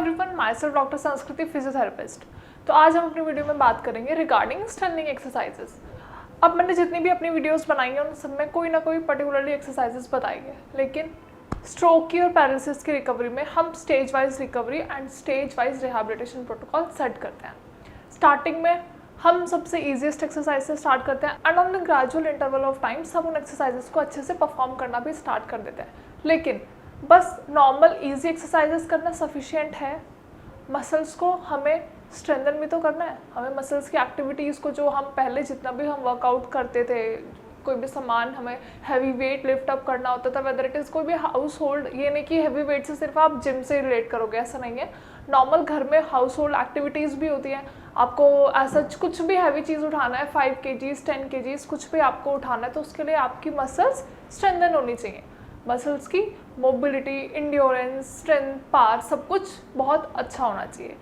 Everyone, my self doctor संस्कृति physiotherapist. तो आज हम अपनी वीडियो में बात करेंगे रिगार्डिंग स्ट्रेंथनिंग एक्सरसाइजेस। अब मैंने जितनी भी अपनी वीडियोस बनाई हैं उन सब में कोई ना कोई पर्टिकुलरली एक्सरसाइजेस बताई है, लेकिन स्ट्रोक की और पैरालिसिस की रिकवरी में हम stage wise recovery and stage wise rehabilitation protocol set करते हैं। स्टार्टिंग में हम सबसे ईजीएस्ट एक्सरसाइज से स्टार्ट करते हैं and on the gradual interval of time सब उन एक्सरसाइजेस को अच्छे से परफॉर्म करना भी स्टार्ट कर देते हैं। लेकिन बस नॉर्मल ईजी एक्सरसाइजेस करना सफिशिएंट है? मसल्स को हमें स्ट्रेंथन भी तो करना है। हमें मसल्स की एक्टिविटीज़ को, जो हम पहले जितना भी हम वर्कआउट करते थे, कोई भी सामान हमें हैवी वेट लिफ्ट अप करना होता था, वेदर इट इज़ कोई भी हाउस होल्ड, ये नहीं कि हैवी वेट से सिर्फ आप जिम से रिलेट करोगे, ऐसा नहीं है। नॉर्मल घर में हाउस होल्ड एक्टिविटीज़ भी होती हैं। आपको ऐसा कुछ भी हैवी चीज़ उठाना है, 5 kgs 10 kgs कुछ भी आपको उठाना है, तो उसके लिए आपकी मसल्स स्ट्रेंथन होनी चाहिए। मसल्स की मोबिलिटी, इंड्योरेंस, स्ट्रेंथ, पावर सब कुछ बहुत अच्छा होना चाहिए।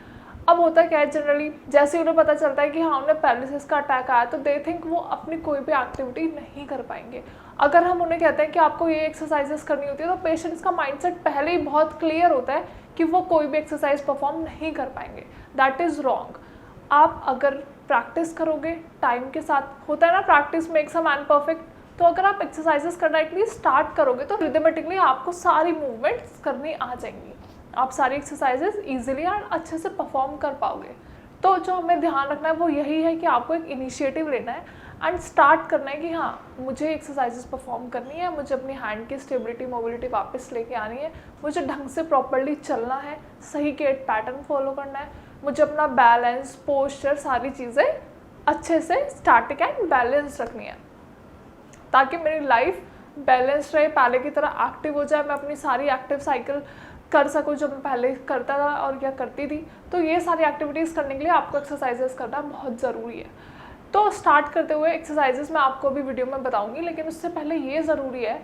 अब होता क्या है, जनरली जैसे उन्हें पता चलता है कि हाँ उन्हें पैरालिसिस का अटैक आया, तो दे थिंक वो अपनी कोई भी एक्टिविटी नहीं कर पाएंगे। अगर हम उन्हें कहते हैं कि आपको ये एक्सरसाइजेस करनी होती है, तो पेशेंट्स का माइंडसेट पहले ही बहुत क्लियर होता है कि वो कोई भी एक्सरसाइज परफॉर्म नहीं कर पाएंगे। That is wrong. आप अगर प्रैक्टिस करोगे टाइम के साथ, होता है ना practice makes a man perfect, तो अगर आप एक्सरसाइजेस करना एटलीस्ट स्टार्ट करोगे तो रिदमेटिकली आपको सारी मूवमेंट्स करनी आ जाएंगी। आप सारी एक्सरसाइजेस इजीली और अच्छे से परफॉर्म कर पाओगे। तो जो हमें ध्यान रखना है वो यही है कि आपको एक इनिशिएटिव लेना है एंड स्टार्ट करना है कि हाँ मुझे एक्सरसाइजेस परफॉर्म करनी है, मुझे अपनी हैंड की स्टेबिलिटी मोबिलिटी वापस लेके आनी है, मुझे ढंग से प्रॉपरली चलना है, सही गेट पैटर्न फॉलो करना है, मुझे अपना बैलेंस, पोस्चर, सारी चीज़ें अच्छे से स्टैटिक एंड बैलेंस रखनी है, ताकि मेरी लाइफ बैलेंस रहे, पहले की तरह एक्टिव हो जाए, मैं अपनी सारी एक्टिव साइकिल कर सकूँ जो मैं पहले करता था और क्या करती थी। तो ये सारी एक्टिविटीज़ करने के लिए आपको एक्सरसाइजेस करना बहुत ज़रूरी है। तो स्टार्ट करते हुए एक्सरसाइजेस मैं आपको भी वीडियो में बताऊंगी, लेकिन उससे पहले ये ज़रूरी है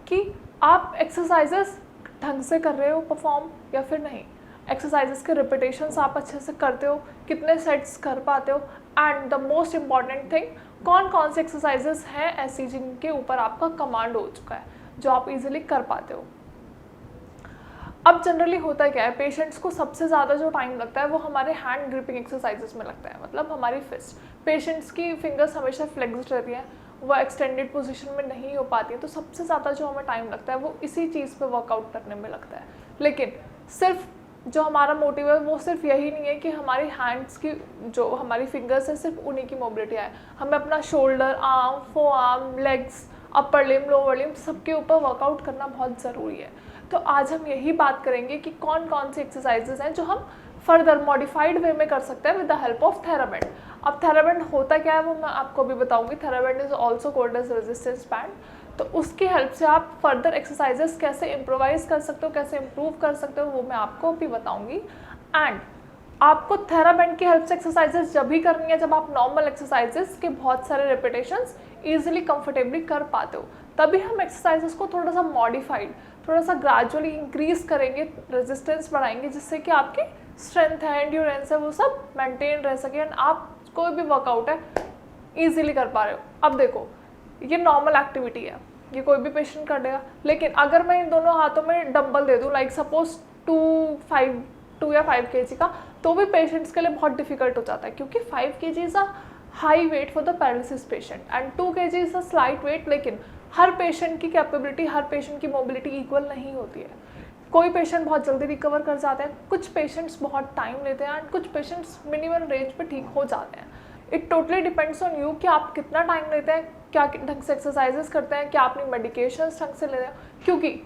कि आप एक्सरसाइजेस ढंग से कर रहे हो परफॉर्म या फिर नहीं। एक्सरसाइजेस के रिपीटेशंस आप अच्छे से करते हो, कितने सेट्स कर पाते हो, and the most important thing, कौन कौन से एक्सरसाइजेस हैं ऐसी जिनके ऊपर आपका कमांड हो चुका है, जो आप इजीली कर पाते हो। अब जनरली होता क्या है, पेशेंट्स को सबसे ज़्यादा जो टाइम लगता है वो हमारे हैंड ग्रिपिंग एक्सरसाइजेस में लगता है, मतलब हमारी फिस्ट। पेशेंट्स की फिंगर्स हमेशा फ्लेक्स्ड रहती हैं, वो एक्सटेंडेड पोजीशन में नहीं हो पाती है, तो सबसे ज़्यादा जो हमें टाइम लगता है वो इसी चीज़ पे वर्कआउट करने में लगता है। लेकिन सिर्फ जो हमारा मोटिव है वो सिर्फ यही नहीं है कि हमारी हैंड्स की, जो हमारी फिंगर्स है, सिर्फ उन्हीं की मोबिलिटी आए। हमें अपना shoulder, arm, forearm, legs, upper limb, lower limb, सबके ऊपर वर्कआउट करना बहुत ज़रूरी है। तो आज हम यही बात करेंगे कि कौन कौन सी एक्सरसाइजेज हैं जो हम फर्दर मॉडिफाइड वे में कर सकते हैं with the help of TheraBand. अब थेराबैंड होता क्या है वो मैं आपको भी बताऊंगी। TheraBand is also called as resistance band. तो उसकी हेल्प से आप फर्दर एक्सरसाइजेस कैसे इम्प्रोवाइज कर सकते हो, कैसे इम्प्रूव कर सकते हो, वो मैं आपको भी बताऊंगी। एंड आपको थेराबैंड की हेल्प से एक्सरसाइजेस जब भी करनी है जब आप नॉर्मल एक्सरसाइजेस के बहुत सारे रिपीटेशंस ईजिली कंफर्टेबली कर पाते हो। तभी हम एक्सरसाइजेस को थोड़ा सा मॉडिफाइड, थोड़ा सा ग्रेजुअली इंक्रीज करेंगे, रेजिस्टेंस बढ़ाएंगे, जिससे कि आपकी स्ट्रेंथ है, एंड्योरेंस है, वो सब मेंटेन रह सके एंड आप कोई भी वर्कआउट है ईजिली कर पा रहे हो। अब देखो, ये नॉर्मल एक्टिविटी है, ये कोई भी पेशेंट कर देगा, लेकिन अगर मैं इन दोनों हाथों में डंबल दे दूँ, लाइक सपोज 2 या 5 kg का, तो भी पेशेंट्स के लिए बहुत डिफिकल्ट हो जाता है, क्योंकि 5 kg is a high weight for the paralysis patient and 2 kg is a slight weight. लेकिन हर पेशेंट की कैपेबिलिटी, हर पेशेंट की मोबिलिटी इक्वल नहीं होती है। कोई पेशेंट बहुत जल्दी रिकवर कर जाते हैं, कुछ पेशेंट्स बहुत टाइम लेते हैं एंड कुछ पेशेंट्स मिनिमम रेंज पे ठीक हो जाते हैं। It totally depends on you कि आप कितना टाइम लेते हैं, क्या ढंग से एक्सरसाइजेस करते हैं, क्या अपनी मेडिकेशंस ढंग से ले रहे हो, क्योंकि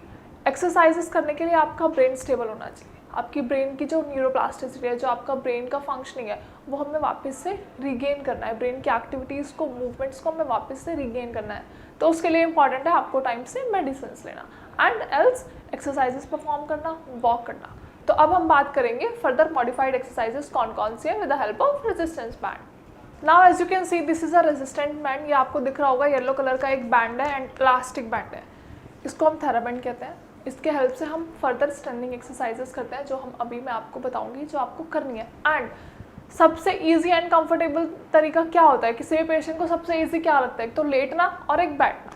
एक्सरसाइजेस करने के लिए आपका ब्रेन स्टेबल होना चाहिए। आपकी ब्रेन की जो न्यूरोप्लास्टिसिटी है, जो आपका ब्रेन का फंक्शनिंग है, वो हमें वापस से रिगेन करना है। ब्रेन की एक्टिविटीज़ को, मूवमेंट्स को हमें वापस से रिगेन करना है। तो उसके लिए इंपॉर्टेंट है आपको टाइम से मेडिसिन लेना एंड एल्स एक्सरसाइजेस परफॉर्म करना, वॉक करना। तो अब हम बात करेंगे फर्दर मॉडिफाइड एक्सरसाइजेस कौन कौन सी है with the help of resistance band. Now as you can see this is a resistant band. ये आपको दिख रहा होगा, येलो कलर का एक बैंड है एंड इलास्टिक बैंड है, इसको हम थेराबैंड कहते हैं। इसके हेल्प से हम फर्दर स्ट्रेंथनिंग एक्सरसाइजेस करते हैं, जो हम अभी मैं आपको बताऊंगी, जो आपको करनी है। एंड सबसे इजी एंड कंफर्टेबल तरीका क्या होता है, किसी भी पेशेंट को सबसे इजी क्या लगता है, एक तो लेटना और एक बैठना।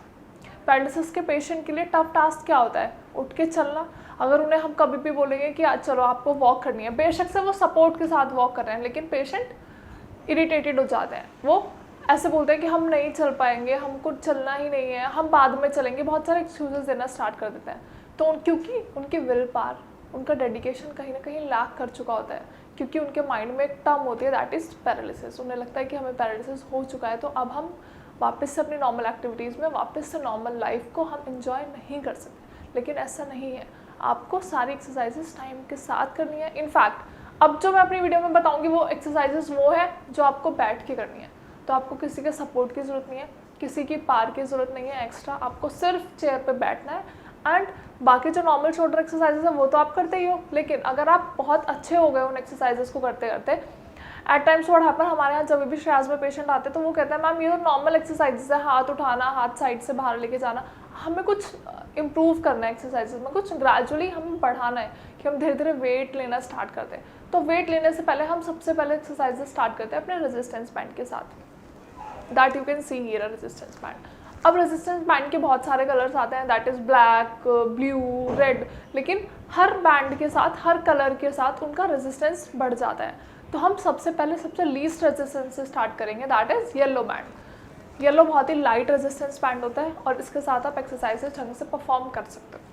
पैरालिसिस के पेशेंट के लिए टफ टास्क क्या होता है, उठ के चलना। अगर उन्हें हम कभी भी बोलेंगे कि आज चलो आपको वॉक करनी है, बेशक से वो सपोर्ट के साथ वॉक कर रहे हैं, लेकिन पेशेंट इरिटेटेड हो जाते हैं, वो ऐसे बोलते हैं कि हम नहीं चल पाएंगे, हमको चलना ही नहीं है, हम बाद में चलेंगे, बहुत सारे एक्सक्यूजेस देना स्टार्ट कर देते हैं। तो क्योंकि उनकी विल पावर, उनका डेडिकेशन कहीं ना कहीं लैक कर चुका होता है, क्योंकि उनके माइंड में एक टर्म होती है दैट इज़ पैरालिसिस। उन्हें लगता है कि हमें पैरालिसिस हो चुका है, तो अब हम वापस से अपनी नॉर्मल एक्टिविटीज़ में, वापस से नॉर्मल लाइफ को हम इंजॉय नहीं कर सकते। लेकिन ऐसा नहीं है, आपको सारी एक्सरसाइजेस टाइम के साथ करनी है। इनफैक्ट अब जो मैं अपनी वीडियो में बताऊंगी वो एक्सरसाइजेस वो है जो आपको बैठ के करनी है। तो आपको किसी के सपोर्ट की ज़रूरत नहीं है, किसी की पार की ज़रूरत नहीं है एक्स्ट्रा, आपको सिर्फ चेयर पे बैठना है। एंड बाकी जो नॉर्मल शोल्डर एक्सरसाइजेस हैं वो तो आप करते ही हो, लेकिन अगर आप बहुत अच्छे हो गए उन एक्सरसाइजेस को करते करते, एट टाइम्स व्हाट हैपन, हमारे यहाँ जब भी श्रेयास में पेशेंट आते हैं तो वो कहते हैं मैम ये तो नॉर्मल एक्सरसाइजेस है, हाथ उठाना, हाथ साइड से बाहर लेके जाना, हमें कुछ इम्प्रूव करना है एक्सरसाइजेस में, कुछ ग्रेजुअली हमें बढ़ाना है कि हम धीरे धीरे वेट लेना स्टार्ट करते हैं। तो वेट लेने से पहले हम सबसे पहले एक्सरसाइजेस स्टार्ट करते हैं अपने रेजिस्टेंस बैंड के साथ, that you can see here resistance band. अब रेजिस्टेंस बैंड के बहुत सारे कलर्स आते हैं, that is black, blue, red, लेकिन हर बैंड के साथ, हर कलर के साथ उनका रेजिस्टेंस बढ़ जाता है। तो हम सबसे पहले सबसे लीस्ट रेजिस्टेंस से स्टार्ट करेंगे, that is yellow band. Yellow बहुत ही लाइट रेजिस्टेंस बैंड होता है और इसके साथ आप एक्सरसाइजेस ढंग से परफॉर्म कर सकते हो।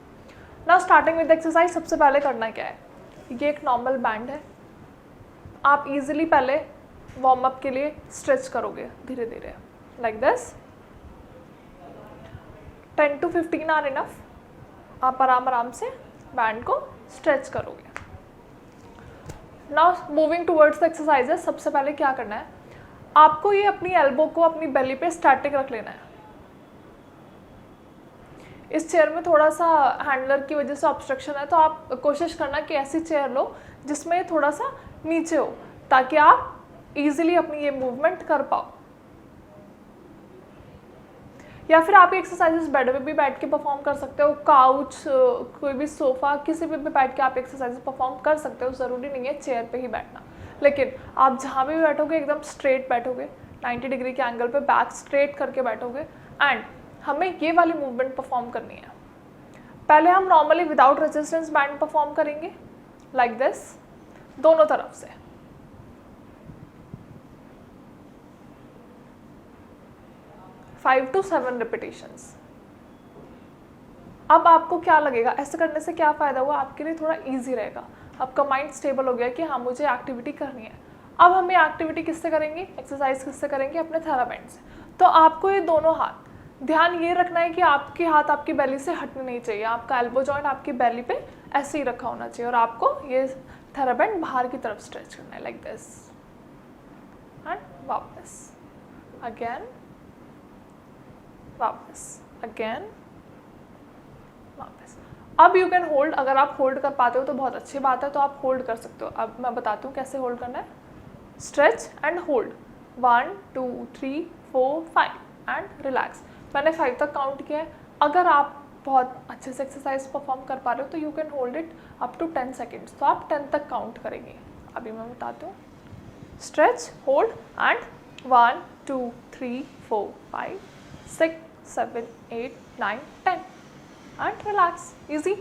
नाउ स्टार्टिंग विद एक्सरसाइज, सबसे पहले करना क्या है, ये एक नॉर्मल बैंड है, आप इजीली पहले वार्म अप के लिए स्ट्रेच करोगे धीरे धीरे, like this. 10 to 15 are enough. आप आराम से बैंड को स्ट्रेच करोगे। Now moving towards the exercises, सबसे पहले क्या करना है, आपको ये अपनी एल्बो को अपनी बेली पे स्टैटिक रख लेना है। इस चेयर में थोड़ा सा हैंडलर की वजह से ऑब्स्ट्रक्शन है, तो आप कोशिश करना कि ऐसी चेयर लो जिसमें थोड़ा सा नीचे हो, ताकि आप इजीली अपनी ये मूवमेंट कर पाओ। या फिर आप ये एक्सरसाइजेस बेड पे भी बैठ के परफॉर्म कर सकते हो, काउच, कोई भी सोफ़ा, किसी पे भी बैठ के आप एक्सरसाइजेस परफॉर्म कर सकते हो, ज़रूरी नहीं है चेयर पे ही बैठना। लेकिन आप जहाँ भी बैठोगे एकदम स्ट्रेट बैठोगे, 90 डिग्री के एंगल पे बैक स्ट्रेट करके बैठोगे, एंड हमें ये वाली मूवमेंट परफॉर्म करनी है। पहले हम normally without resistance band perform करेंगे, लाइक दिस, दोनों तरफ से। Five to 7 repetitions. अब आपको क्या लगेगा, ऐसे करने से क्या फ़ायदा हुआ, आपके लिए थोड़ा इजी रहेगा, आपका माइंड स्टेबल हो गया कि हाँ मुझे एक्टिविटी करनी है। अब हम ये एक्टिविटी किससे करेंगे, एक्सरसाइज किससे करेंगे, अपने थेराबैंड से। तो आपको ये दोनों हाथ, ध्यान ये रखना है कि आपके हाथ आपकी बेली से हटने नहीं चाहिए, आपका एल्बो जॉइंट आपकी बेली पे ऐसे ही रखा होना चाहिए, और आपको ये थेराबैंड बाहर की तरफ स्ट्रेच करना है, लाइक दिस, एंड वापस, अगेन, वापस, अगेन, वापस। अब यू कैन होल्ड, अगर आप होल्ड कर पाते हो तो बहुत अच्छी बात है, तो आप होल्ड कर सकते हो। अब मैं बताती हूँ कैसे होल्ड करना है, stretch and hold, 1 2 3 4 5 and relax. मैंने 5 तक काउंट किया है। अगर आप बहुत अच्छे से एक्सरसाइज परफॉर्म कर पा रहे हो तो you can hold it up to 10 seconds, तो आप 10 तक काउंट करेंगे। अभी मैं बताती हूँ, stretch, hold and 1 2 3 4 5 6 7 8 9 10 and relax, easy.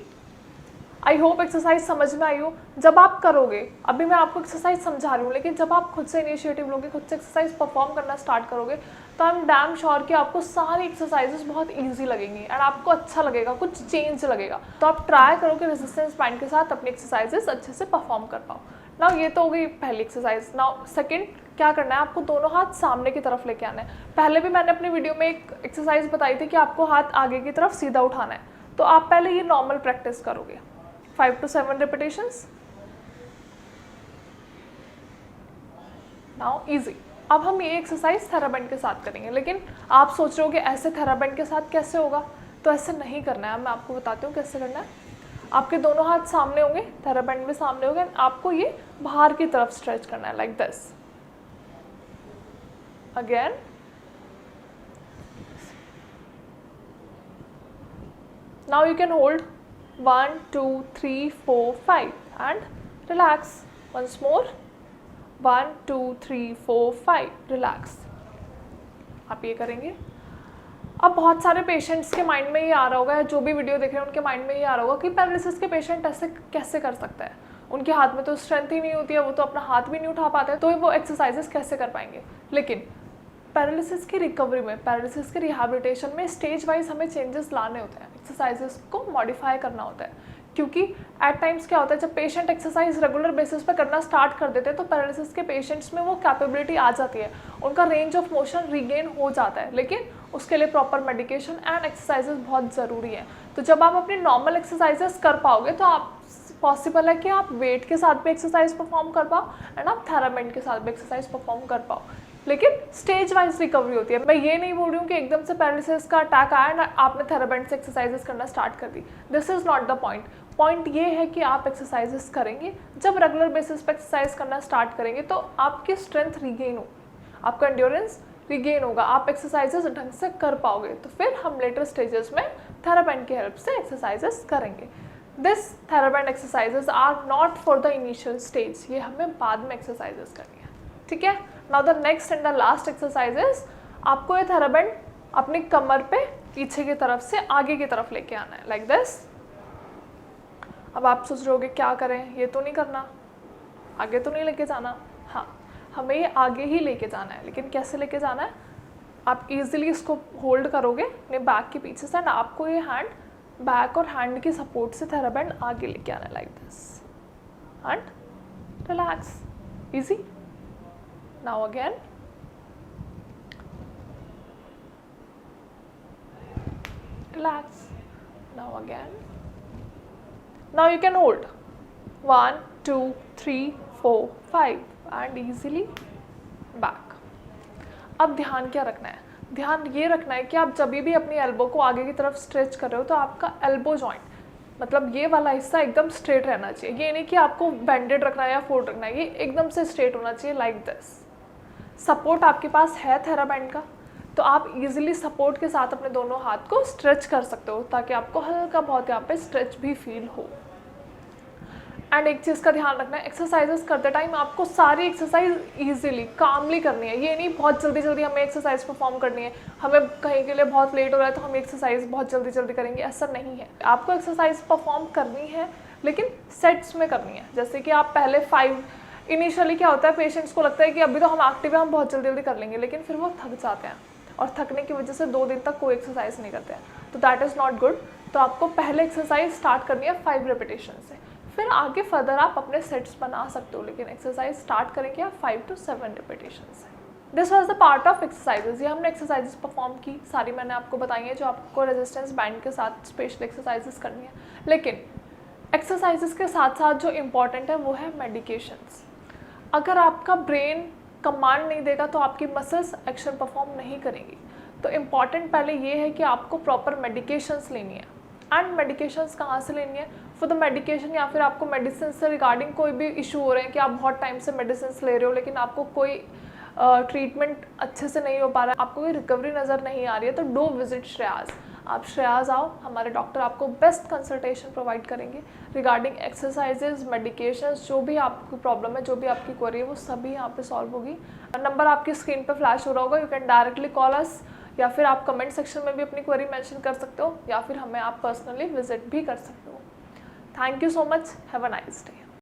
I hope exercise समझ में आई हो। जब आप करोगे, अभी मैं आपको एक्सरसाइज समझा रही हूँ, लेकिन जब आप खुद से इनिशिएटिव लोगे, खुद से एक्सरसाइज परफॉर्म करना स्टार्ट करोगे, तो आई एम डैम श्योर कि आपको सारी एक्सरसाइजेस बहुत इजी लगेंगी एंड आपको अच्छा लगेगा, कुछ चेंज लगेगा। तो आप ट्राई करो कि रेजिस्टेंस बैंड के साथ अपनी एक्सरसाइजेस अच्छे से परफॉर्म कर पाओ। नाउ ये तो हो गई पहली एक्सरसाइज। नाउ सेकंड क्या करना है, आपको दोनों हाथ सामने की तरफ लेके आना है। पहले भी मैंने अपनी वीडियो में एक एक्सरसाइज बताई थी कि आपको हाथ आगे की तरफ सीधा उठाना है, तो आप पहले ये नॉर्मल प्रैक्टिस करोगे, 5 to 7 रिपीटेशंस। Now easy. अब हम ये एक्सरसाइज थेराबैंड के साथ करेंगे, लेकिन आप सोच रहे हो कि ऐसे थेराबैंड के साथ कैसे होगा, तो ऐसे नहीं करना है। मैं आपको बताती हूँ कैसे करना है। आपके दोनों हाथ सामने होंगे, थेराबैंड भी सामने होंगे, आपको ये बाहर की तरफ स्ट्रेच करना है, like this, again, now you can hold 1 2 3 4 5 and relax. Once more, 1 2 3 4 5, relax. आप ये करेंगे। अब बहुत सारे पेशेंट्स के माइंड में ये आ रहा होगा, जो भी वीडियो देख रहे हैं उनके माइंड में ये आ रहा होगा कि पैरालिसिस के पेशेंट ऐसे कैसे कर सकता है, उनके हाथ में तो स्ट्रेंथ ही नहीं होती है, वो तो अपना हाथ भी नहीं उठा पाते हैं, तो वो एक्सरसाइजेस कैसे कर पाएंगे। लेकिन पैरालिसिस की रिकवरी में, पैरालिसिस के रिहैबिलिटेशन में स्टेज वाइज हमें चेंजेस लाने होते हैं, एक्सरसाइजेस को मॉडिफाई करना होता है। क्योंकि एट टाइम्स क्या होता है, जब पेशेंट एक्सरसाइज रेगुलर बेसिस पे करना स्टार्ट कर देते हैं तो पैरालिसिस के पेशेंट्स में वो कैपेबिलिटी आ जाती है, उनका रेंज ऑफ मोशन रिगेन हो जाता है, लेकिन उसके लिए प्रॉपर मेडिकेशन एंड एक्सरसाइजेस बहुत ज़रूरी है। तो जब आप अपनी नॉर्मल एक्सरसाइजेस कर पाओगे तो आप पॉसिबल है कि आप वेट के साथ भी एक्सरसाइज परफॉर्म कर पाओ एंड आप थेरापेंट के साथ भी एक्सरसाइज परफॉर्म कर पाओ, लेकिन स्टेज वाइज रिकवरी होती है। मैं ये नहीं बोल रही हूँ कि एकदम से पैरालिसिस का अटैक आया एंड आपने थेरापेंट से एक्सरसाइजेस करना स्टार्ट कर दी। This is not the point. Point ये है कि आप एक्सरसाइजेस करेंगे, जब रेगुलर बेसिस पे एक्सरसाइज करना स्टार्ट करेंगे तो आपकी स्ट्रेंथ रिगेन होगी, आपका एंड्योरेंस रिगेन होगा, आप एक्सरसाइजेस ढंग से कर पाओगे। तो फिर हम लेटर स्टेजेस में थेरापेंट की हेल्प से एक्सरसाइजेस करेंगे। This theraband exercises are not for the initial stage, ये हमें बाद में एक्सरसाइजेस करनी है, ठीक है। Now the next and the last exercises, आपको ये थेरापेंट अपनी कमर पे पीछे की तरफ से आगे की तरफ लेके आना है, लाइक दिस। अब आप सोच रहे होगे क्या करें, ये तो नहीं करना, आगे तो नहीं लेके जाना। हाँ, हमें ये आगे ही लेके जाना है, लेकिन कैसे लेके जाना है, आप इजीली इसको होल्ड करोगे अपने बैक के पीछे से एंड आपको ये हैंड बैक और हैंड की सपोर्ट से थेरापेंट आगे लेके आना है, like this and relax, easy. Now again relax, now again. Now you can hold 1, 2, 3, 4, 5 and easily back. अब ध्यान क्या रखना है, ध्यान ये रखना है कि आप जब भी अपनी एल्बो को आगे की तरफ स्ट्रेच कर रहे हो तो आपका एल्बो जॉइंट, मतलब ये वाला हिस्सा एकदम स्ट्रेट रहना चाहिए। ये नहीं कि आपको बेंडेड रखना है या फोल्ड रखना है, ये एकदम से स्ट्रेट होना चाहिए, लाइक दिस। सपोर्ट आपके पास है थेरापेंट का, तो आप इजीली सपोर्ट के साथ अपने दोनों हाथ को स्ट्रेच कर सकते हो ताकि आपको हल्का बहुत यहाँ पे स्ट्रेच भी फील हो। एंड एक चीज़ का ध्यान रखना है, एक्सरसाइजेस करते टाइम आपको सारी एक्सरसाइज इजीली कामली करनी है। ये नहीं बहुत जल्दी जल्दी हमें एक्सरसाइज परफॉर्म करनी है, हमें कहीं के लिए बहुत लेट हो रहा है तो हम एक्सरसाइज बहुत जल्दी जल्दी करेंगे, ऐसा नहीं है। आपको एक्सरसाइज परफॉर्म करनी है लेकिन सेट्स में करनी है। जैसे कि आप पहले 5, इनिशियली क्या होता है, पेशेंट्स को लगता है कि अभी तो हम एक्टिव है, हम बहुत जल्दी जल्दी कर लेंगे, लेकिन फिर वो थक जाते हैं और थकने की वजह से 2 दिन तक कोई एक्सरसाइज नहीं करते हैं, तो दैट इज़ नॉट गुड। तो आपको पहले एक्सरसाइज स्टार्ट करनी है 5 रेपिटेशन से, फिर आगे फर्दर आप अपने सेट्स बना सकते हो, लेकिन एक्सरसाइज स्टार्ट करेंगे आप 5 to 7 रेपिटेशन से। This was the part of exercises. ये हमने एक्सरसाइजेज परफॉर्म की, सारी मैंने आपको बताई है जो आपको रेजिस्टेंस बैंड के साथ स्पेशल एक्सरसाइजेज करनी है। लेकिन एक्सरसाइजेज के साथ साथ जो इम्पॉर्टेंट है वो है मेडिकेशंस। अगर आपका ब्रेन कमांड नहीं देगा तो आपकी मसल्स एक्शन परफॉर्म नहीं करेंगी। तो इम्पॉर्टेंट पहले ये है कि आपको प्रॉपर मेडिकेशंस लेनी है। एंड मेडिकेशंस कहाँ से लेनी है, फॉर द मेडिकेशन, या फिर आपको मेडिसिन से रिगार्डिंग कोई भी इशू हो रहे हैं कि आप बहुत टाइम से मेडिसिन ले रहे हो लेकिन आपको कोई ट्रीटमेंट अच्छे से नहीं हो पा रहा है, आपको कोई रिकवरी नज़र नहीं आ रही है, तो डू विजिट श्रेयास। आप श्रेयास आओ, हमारे डॉक्टर आपको बेस्ट कंसल्टेशन प्रोवाइड करेंगे रिगार्डिंग एक्सरसाइजेज, मेडिकेशंस, जो भी आपकी प्रॉब्लम है, जो भी आपकी क्वेरी है, वो सभी यहाँ पे सॉल्व होगी। नंबर आपकी स्क्रीन पे फ्लैश हो रहा होगा, यू कैन डायरेक्टली कॉल अस, या फिर आप कमेंट सेक्शन में भी अपनी क्वेरी मेंशन कर सकते हो, या फिर हमें आप पर्सनली विजिट भी कर सकते हो। Thank you so much, have a nice day.